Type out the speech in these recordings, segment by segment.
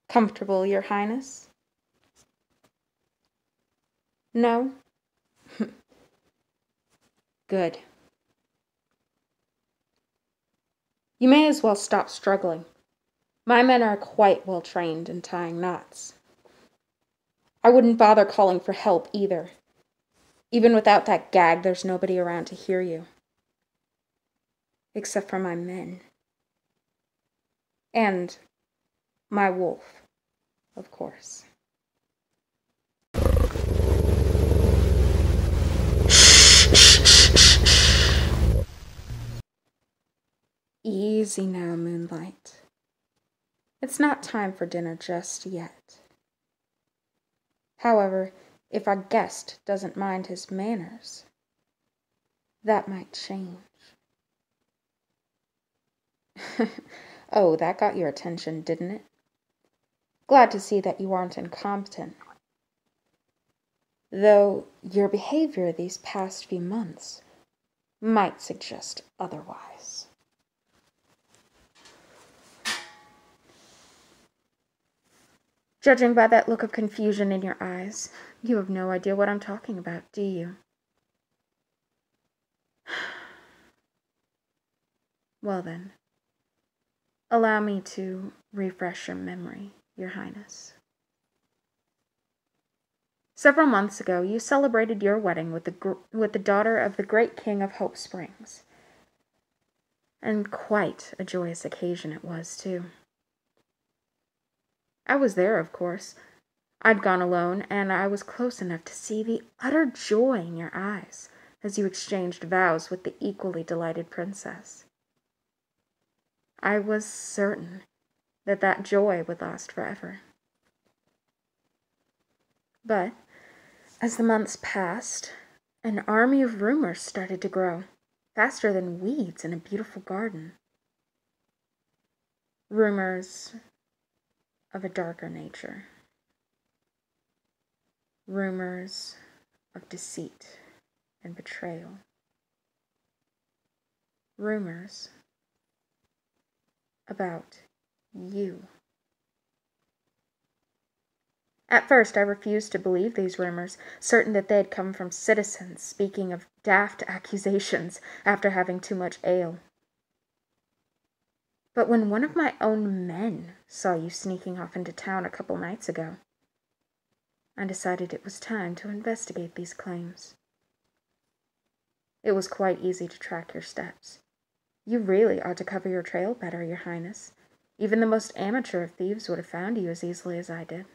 Comfortable, Your Highness? No? Good. You may as well stop struggling. My men are quite well trained in tying knots. I wouldn't bother calling for help either. Even without that gag, there's nobody around to hear you. Except for my men. And my wolf, of course. Easy now, Moonlight. It's not time for dinner just yet. However, if our guest doesn't mind his manners, that might change. Oh, that got your attention, didn't it? Glad to see that you aren't incompetent. Though your behavior these past few months might suggest otherwise. Judging by that look of confusion in your eyes, you have no idea what I'm talking about, do you? Well then, allow me to refresh your memory, Your Highness. Several months ago, you celebrated your wedding with the daughter of the great king of Hope Springs. And quite a joyous occasion it was, too. I was there, of course. I'd gone alone, and I was close enough to see the utter joy in your eyes as you exchanged vows with the equally delighted princess. I was certain that that joy would last forever. But as the months passed, an army of rumors started to grow, faster than weeds in a beautiful garden. Rumors of a darker nature. Rumors of deceit and betrayal. Rumors about you. At first, I refused to believe these rumors, certain that they had come from citizens speaking of daft accusations after having too much ale. But when one of my own men saw you sneaking off into town a couple nights ago, I decided it was time to investigate these claims. It was quite easy to track your steps. You really ought to cover your trail better, Your Highness. Even the most amateur of thieves would have found you as easily as I did.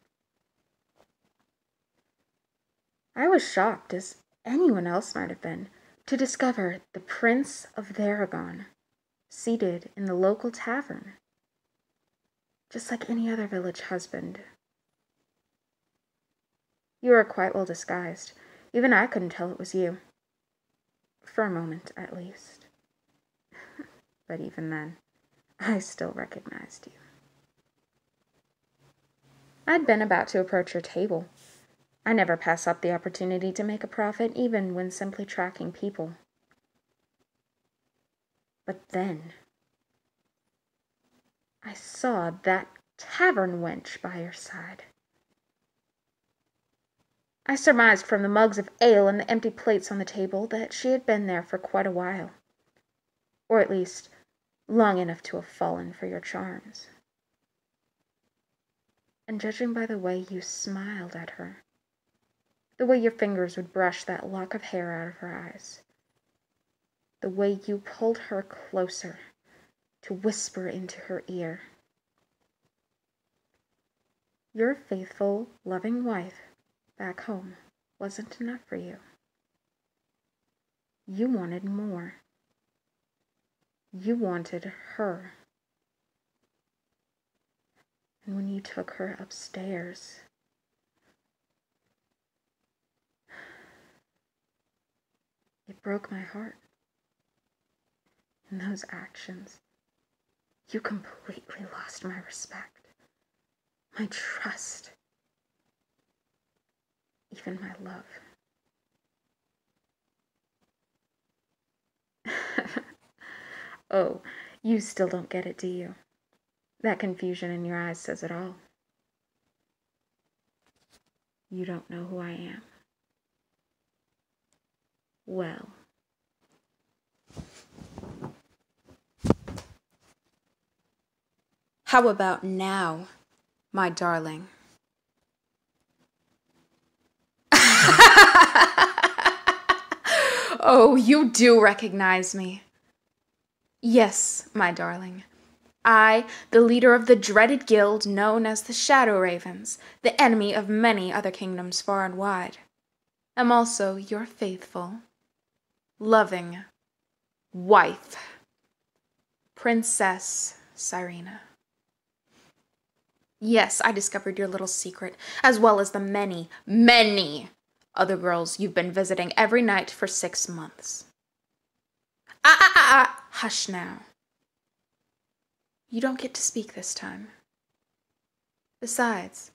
I was shocked, as anyone else might have been, to discover the Prince of Theragon seated in the local tavern, just like any other village husband. You were quite well disguised. Even I couldn't tell it was you. For a moment, at least. But even then, I still recognized you. I'd been about to approach your table. I never pass up the opportunity to make a profit, even when simply tracking people. But then, I saw that tavern wench by your side. I surmised from the mugs of ale and the empty plates on the table that she had been there for quite a while. Or at least, long enough to have fallen for your charms. And judging by the way you smiled at her, the way your fingers would brush that lock of hair out of her eyes, the way you pulled her closer to whisper into her ear, your faithful, loving wife back home wasn't enough for you. You wanted more. You wanted her. And when you took her upstairs, it broke my heart. In those actions, you completely lost my respect, my trust, even my love. Oh, you still don't get it, do you? That confusion in your eyes says it all. You don't know who I am. Well. How about now, my darling? Oh, you do recognize me. Yes, my darling. I, the leader of the dreaded guild known as the Shadow Ravens, the enemy of many other kingdoms far and wide, am also your faithful, loving wife, Princess Cyrena. Yes, I discovered your little secret, as well as the many, many other girls you've been visiting every night for 6 months. Hush now. You don't get to speak this time. Besides,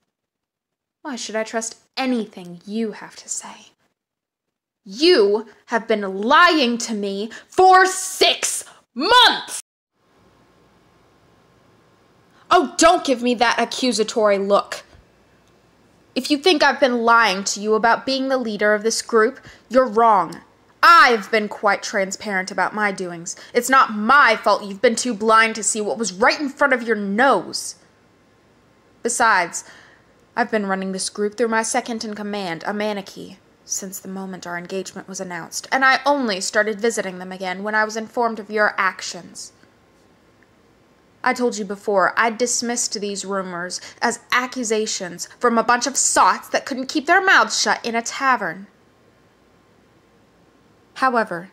why should I trust anything you have to say? You have been lying to me for 6 months! Oh, don't give me that accusatory look. If you think I've been lying to you about being the leader of this group, you're wrong. I've been quite transparent about my doings. It's not my fault you've been too blind to see what was right in front of your nose. Besides, I've been running this group through my second-in-command, a Manakee, since the moment our engagement was announced, and I only started visiting them again when I was informed of your actions. I told you before, I'd dismissed these rumors as accusations from a bunch of sots that couldn't keep their mouths shut in a tavern. However,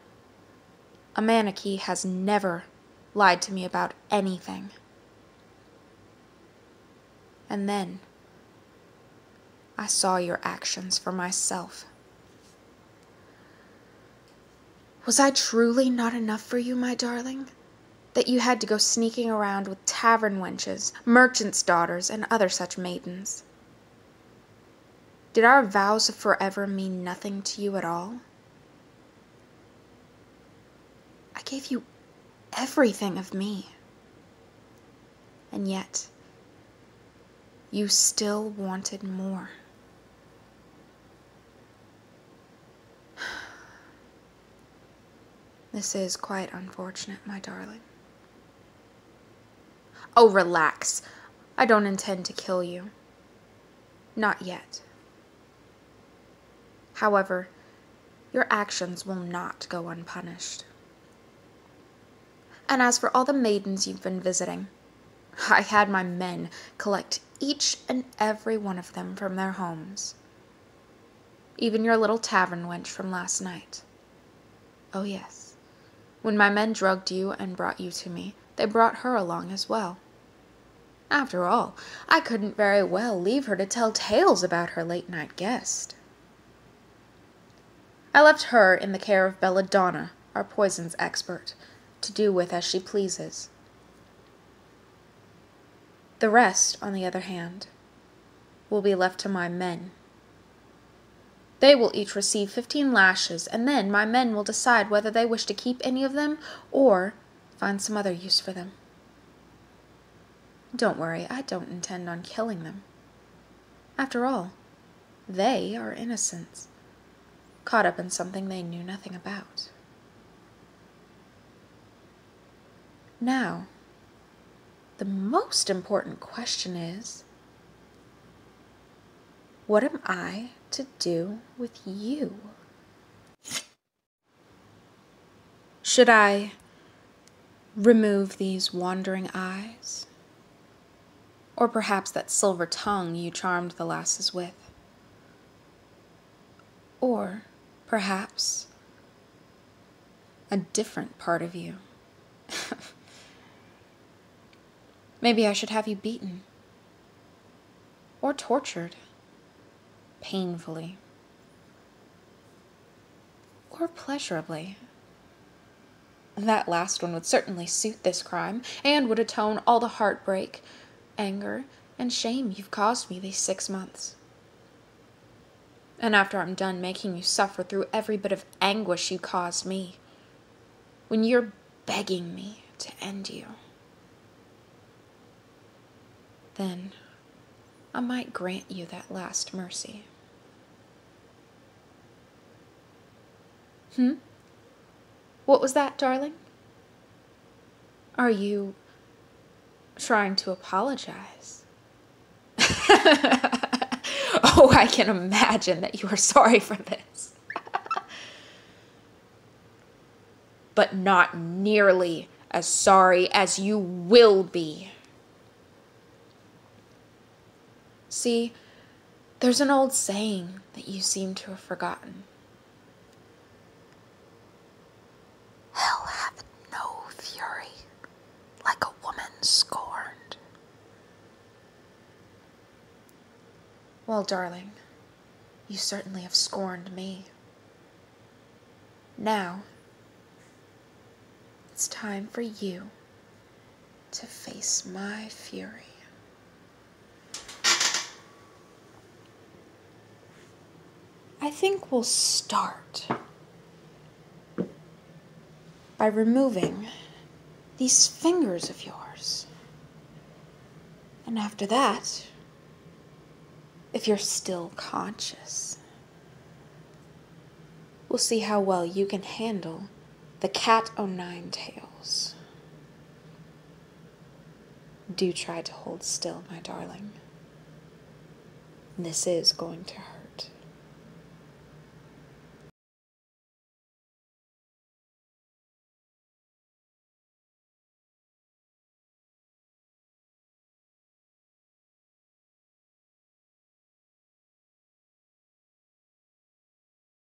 a Manakee has never lied to me about anything. And then, I saw your actions for myself. Was I truly not enough for you, my darling? That you had to go sneaking around with tavern wenches, merchants' daughters, and other such maidens? Did our vows of forever mean nothing to you at all? I gave you everything of me. And yet, you still wanted more. This is quite unfortunate, my darling. Oh, relax. I don't intend to kill you. Not yet. However, your actions will not go unpunished. And as for all the maidens you've been visiting, I had my men collect each and every one of them from their homes. Even your little tavern wench from last night. Oh yes, when my men drugged you and brought you to me, they brought her along as well. After all, I couldn't very well leave her to tell tales about her late-night guest. I left her in the care of Belladonna, our poisons expert, to do with as she pleases. The rest, on the other hand, will be left to my men. They will each receive 15 lashes, and then my men will decide whether they wish to keep any of them or find some other use for them. Don't worry, I don't intend on killing them. After all, they are innocents, caught up in something they knew nothing about. Now, the most important question is, what am I to do with you? Should I remove these wandering eyes? Or perhaps that silver tongue you charmed the lasses with? Or perhaps a different part of you? Maybe I should have you beaten, or tortured, painfully, or pleasurably. That last one would certainly suit this crime, and would atone all the heartbreak, anger, and shame you've caused me these 6 months. And after I'm done making you suffer through every bit of anguish you caused me, when you're begging me to end you, then I might grant you that last mercy. What was that, darling? Are you trying to apologize? Oh, I can imagine that you are sorry for this. But not nearly as sorry as you will be. See, there's an old saying that you seem to have forgotten. Hell hath no fury like a woman scorned. Well, darling, you certainly have scorned me. Now, it's time for you to face my fury. I think we'll start by removing these fingers of yours. And after that, if you're still conscious, we'll see how well you can handle the cat o' nine tails. Do try to hold still, my darling. This is going to hurt.